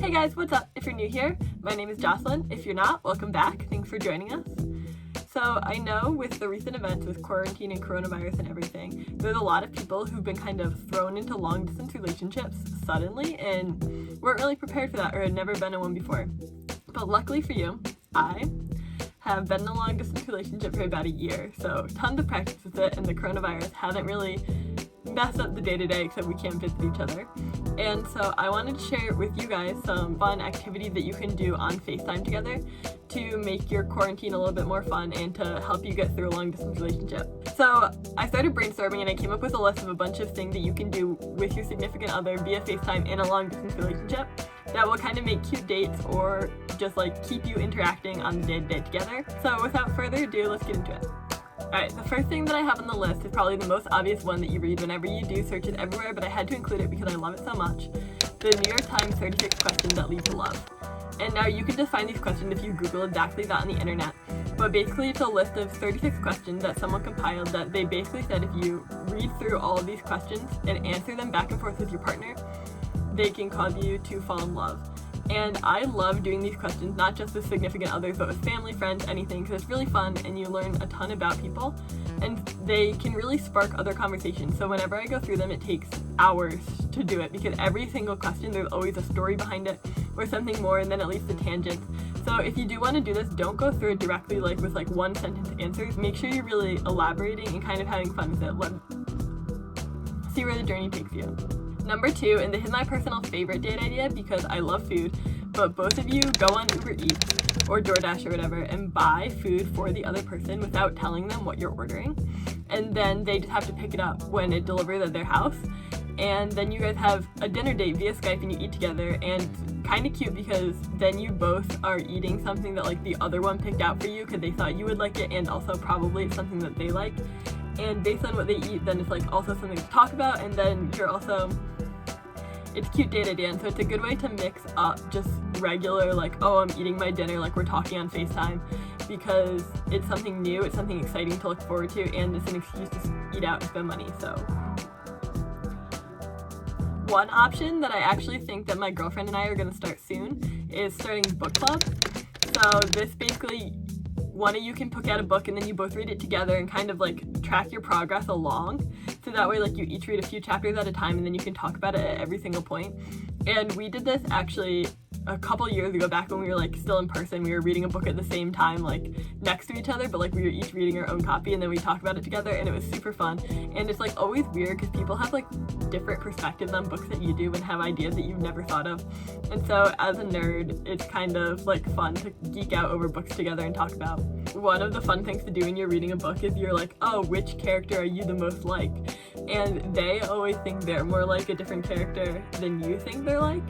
Hey guys, what's up? If you're new here, my name is Jocelyn. If you're not, welcome back. Thanks for joining us. So I know with the recent events with quarantine and coronavirus and everything, there's a lot of people who've been kind of thrown into long distance relationships suddenly and weren't really prepared for that or had never been in one before. But luckily for you, I have been in a long distance relationship for about a year, so tons of practice with it, and the coronavirus hasn't really messed up the day-to-day except we can't visit each other. And so I wanted to share with you guys some fun activities that you can do on FaceTime together to make your quarantine a little bit more fun and to help you get through a long distance relationship. So I started brainstorming and I came up with a list of a bunch of things that you can do with your significant other via FaceTime in a long distance relationship that will kind of make cute dates or just like keep you interacting on the day-to-day together. So without further ado, let's get into it. Alright, the first thing that I have on the list is probably the most obvious one that you read whenever you do searches everywhere, but I had to include it because I love it so much. The New York Times 36 questions that lead to love. And now you can just find these questions if you Google exactly that on the internet. But basically it's a list of 36 questions that someone compiled that they basically said if you read through all of these questions and answer them back and forth with your partner, they can cause you to fall in love. And I love doing these questions, not just with significant others, but with family, friends, anything, because it's really fun and you learn a ton about people and they can really spark other conversations. So whenever I go through them, it takes hours to do it because every single question, there's always a story behind it or something more, and then it leads to tangents. So if you do want to do this, don't go through it directly like with like one sentence answers. Make sure you're really elaborating and kind of having fun with it. See where the journey takes you. Number 2, and this is my personal favorite date idea because I love food, but both of you go on Uber Eats or DoorDash or whatever and buy food for the other person without telling them what you're ordering. And then they just have to pick it up when it delivers at their house. And then you guys have a dinner date via Skype and you eat together, and kind of cute because then you both are eating something that like the other one picked out for you because they thought you would like it, and also probably it's something that they like. And based on what they eat, then it's like also something to talk about, and then you're also, it's a cute date idea, and so it's a good way to mix up just regular like, oh, I'm eating my dinner, like we're talking on FaceTime, because it's something new, it's something exciting to look forward to, and it's an excuse to eat out and spend money. So one option that I actually think that my girlfriend and I are going to start soon is starting book club. So this basically, one of you can pick out a book and then you both read it together and kind of like track your progress along. So that way like you each read a few chapters at a time and then you can talk about it at every single point. And we did this actually a couple years ago, back when we were like still in person. We were reading a book at the same time, like next to each other, but like we were each reading our own copy and then we talked about it together, and it was super fun. And it's like always weird because people have like different perspectives on books that you do and have ideas that you've never thought of. And so as a nerd, it's kind of like fun to geek out over books together and talk about. One of the fun things to do when you're reading a book is you're like, oh, which character are you the most like? And they always think they're more like a different character than you think they're like.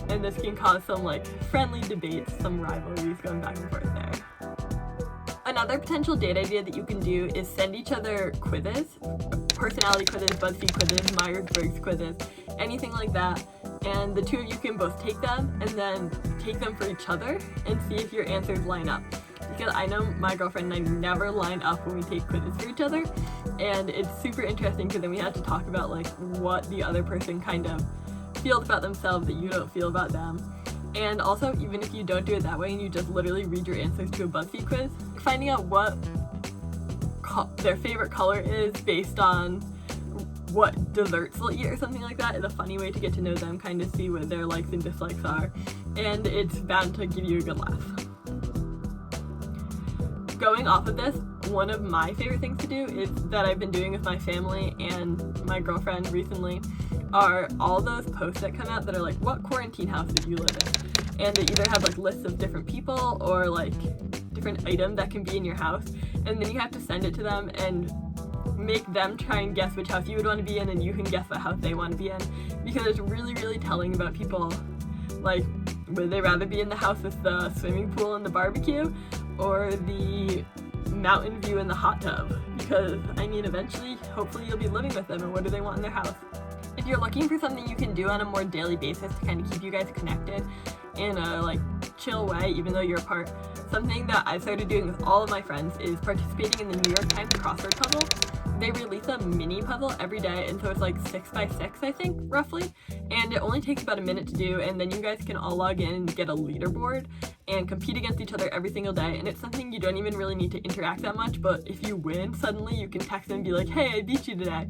And this can cause some like friendly debates, some rivalries going back and forth there. Another potential date idea that you can do is send each other quizzes, personality quizzes, BuzzFeed quizzes, Myers-Briggs quizzes, anything like that. And the two of you can both take them and then take them for each other and see if your answers line up. Because I know my girlfriend and I never line up when we take quizzes for each other, and it's super interesting because then we have to talk about like what the other person kind of feels about themselves that you don't feel about them. And also, even if you don't do it that way and you just literally read your answers to a BuzzFeed quiz, finding out what their favorite color is based on what desserts they'll eat or something like that is a funny way to get to know them, kind of see what their likes and dislikes are, and it's bound to give you a good laugh. Going off of this, one of my favorite things to do is that I've been doing with my family and my girlfriend recently are all those posts that come out that are like, what quarantine house did you live in? And they either have like lists of different people or like different items that can be in your house, and then you have to send it to them and make them try and guess which house you would want to be in, and you can guess what house they want to be in, because it's really, really telling about people. Like, would they rather be in the house with the swimming pool and the barbecue, or the mountain view and the hot tub? Because, I mean, eventually, hopefully you'll be living with them, and what do they want in their house? If you're looking for something you can do on a more daily basis to kind of keep you guys connected in a like chill way, even though you're apart, something that I started doing with all of my friends is participating in the New York Times crossword puzzle. they release a mini puzzle every day, and so it's like 6 by 6, I think, roughly, and it only takes about a minute to do, and then you guys can all log in and get a leaderboard and compete against each other every single day. And it's something you don't even really need to interact that much, but if you win, suddenly you can text them and be like, hey, I beat you today,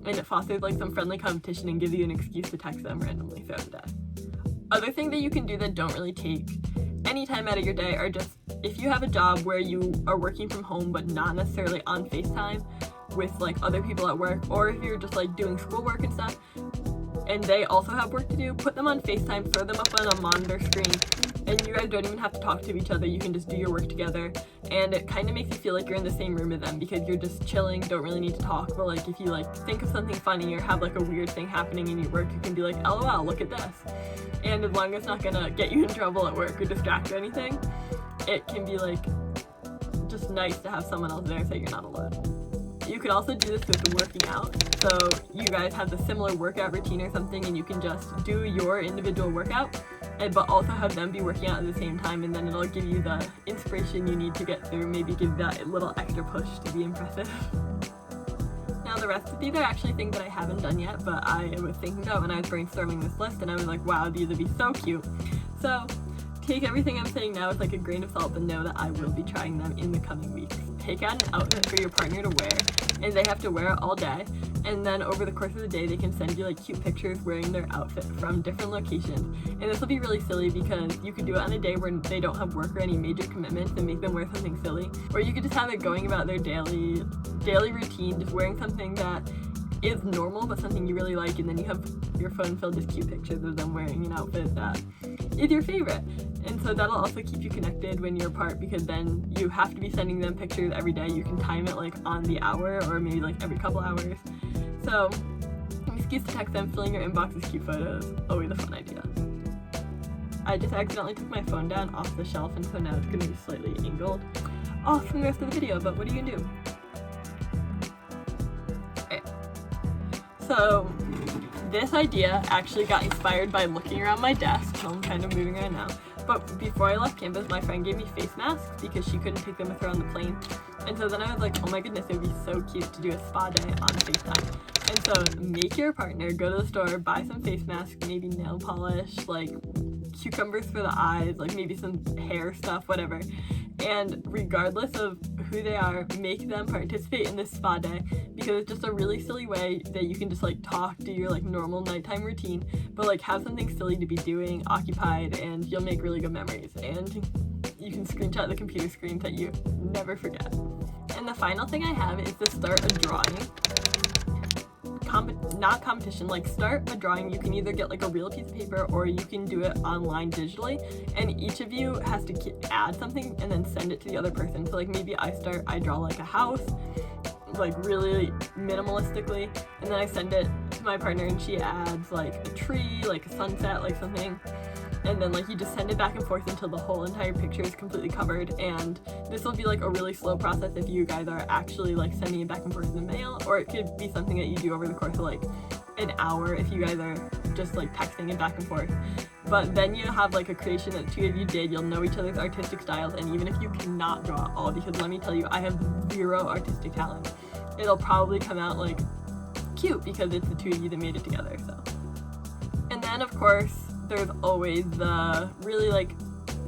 and it fosters like some friendly competition and gives you an excuse to text them randomly throughout the day. Other things that you can do that don't really take any time out of your day are just, if you have a job where you are working from home but not necessarily on FaceTime with like other people at work, or if you're just like doing schoolwork and stuff and they also have work to do, put them on FaceTime, throw them up on a monitor screen, and you guys don't even have to talk to each other. You can just do your work together, and it kind of makes you feel like you're in the same room with them because you're just chilling, don't really need to talk. But like if you like think of something funny or have like a weird thing happening in your work, you can be like, LOL, look at this. And as long as it's not gonna get you in trouble at work or distract or anything, it can be like just nice to have someone else there so you're not alone. You could also do this with working out. So you guys have the similar workout routine or something, and you can just do your individual workout, but also have them be working out at the same time, and then it'll give you the inspiration you need to get through, maybe give that little extra push to be impressive. Now the rest of these are actually things that I haven't done yet, but I was thinking about when I was brainstorming this list, and I was like, wow, these would be so cute. So take everything I'm saying now with like a grain of salt, but know that I will be trying them in the coming weeks. Pick out an outfit for your partner to wear, and they have to wear it all day, and then over the course of the day they can send you like cute pictures wearing their outfit from different locations. And this will be really silly because you could do it on a day where they don't have work or any major commitments and make them wear something silly, or you could just have it going about their daily routine, just wearing something that is normal but something you really like, and then you have your phone filled with cute pictures of them wearing an outfit that is your favorite. And so that'll also keep you connected when you're apart, because then you have to be sending them pictures every day. You can time it like on the hour or maybe like every couple hours. So an excuse to text them, filling your inbox with cute photos, always a fun idea. I just accidentally took my phone down off the shelf, and so now it's going to be slightly angled off from the rest of the video, but what are you going to do? Okay. So this idea actually got inspired by looking around my desk, so I'm kind of moving around now. But before I left campus, my friend gave me face masks because she couldn't take them with her on the plane. And so then I was like, oh my goodness, it would be so cute to do a spa day on FaceTime. And so make your partner go to the store, buy some face masks, maybe nail polish, like cucumbers for the eyes, like maybe some hair stuff, whatever. And regardless of who they are, make them participate in this spa day, because it's just a really silly way that you can just like talk, do your like normal nighttime routine, but like have something silly to be doing, occupied, and you'll make really good memories, and you can screenshot the computer screen that you never forget. And the final thing I have is to start a drawing. Not competition, like start a drawing. You can either get like a real piece of paper or you can do it online digitally, and each of you has to add something and then send it to the other person. So like maybe I draw like a house, like really minimalistically, and then I send it to my partner and she adds like a tree, like a sunset, like something. And then like you just send it back and forth until the whole entire picture is completely covered. And this will be like a really slow process if you guys are actually like sending it back and forth in the mail, or it could be something that you do over the course of like an hour if you guys are just like texting it back and forth. But then you have like a creation that two of you did. You'll know each other's artistic styles, and even if you cannot draw at all, because let me tell you, I have zero artistic talent, it'll probably come out like cute because it's the two of you that made it together. So, and then of course there's always the really like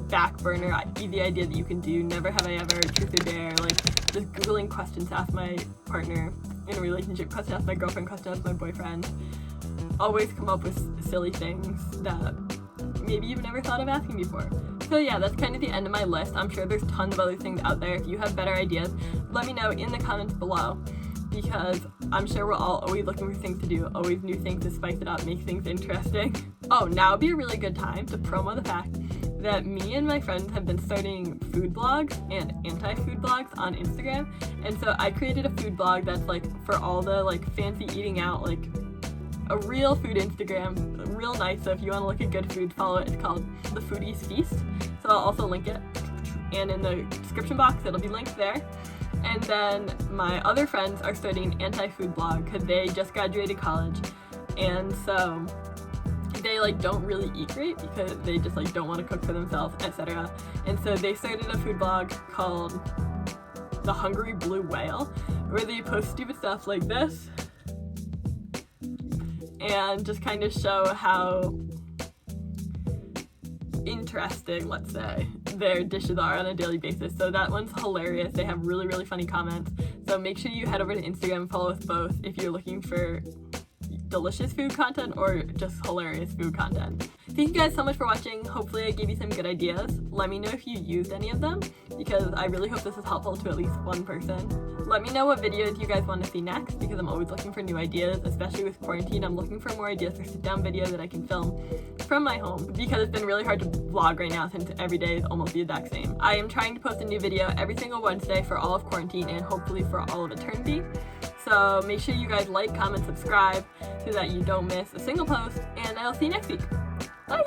back burner easy idea that you can do, never have I ever, truth or dare, like just googling questions to ask my partner in a relationship, questions to ask my girlfriend, questions to ask my boyfriend. Always come up with silly things that maybe you've never thought of asking before. So yeah, that's kind of the end of my list. I'm sure there's tons of other things out there. If you have better ideas, let me know in the comments below, because I'm sure we're all always looking for things to do, always new things to spice it up, make things interesting. Oh, now would be a really good time to promo the fact that me and my friends have been starting food blogs and anti-food blogs on Instagram. And so I created a food blog that's like for all the like fancy eating out, like a real food Instagram, real nice. So if you want to look at good food, follow it. It's called The Foodie's Feast. So I'll also link it, and in the description box it'll be linked there. And then my other friends are starting an anti-food blog because they just graduated college, and so they like don't really eat great because they just like don't want to cook for themselves, etc. And so they started a food blog called the hungry blue whale, where they post stupid stuff like this and just kind of show how interesting, let's say, their dishes are on a daily basis. So that one's hilarious. They have really, really funny comments. So make sure you head over to Instagram and follow us both if you're looking for delicious food content or just hilarious food content. Thank you guys so much for watching. Hopefully I gave you some good ideas. Let me know if you used any of them, because I really hope this is helpful to at least one person. Let me know what videos you guys want to see next, because I'm always looking for new ideas, especially with quarantine. I'm looking for more ideas for sit-down videos that I can film from my home, because it's been really hard to vlog right now since every day is almost the exact same. I am trying to post a new video every single Wednesday for all of quarantine and hopefully for all of eternity. So make sure you guys like, comment, subscribe so that you don't miss a single post, and I'll see you next week. Bye!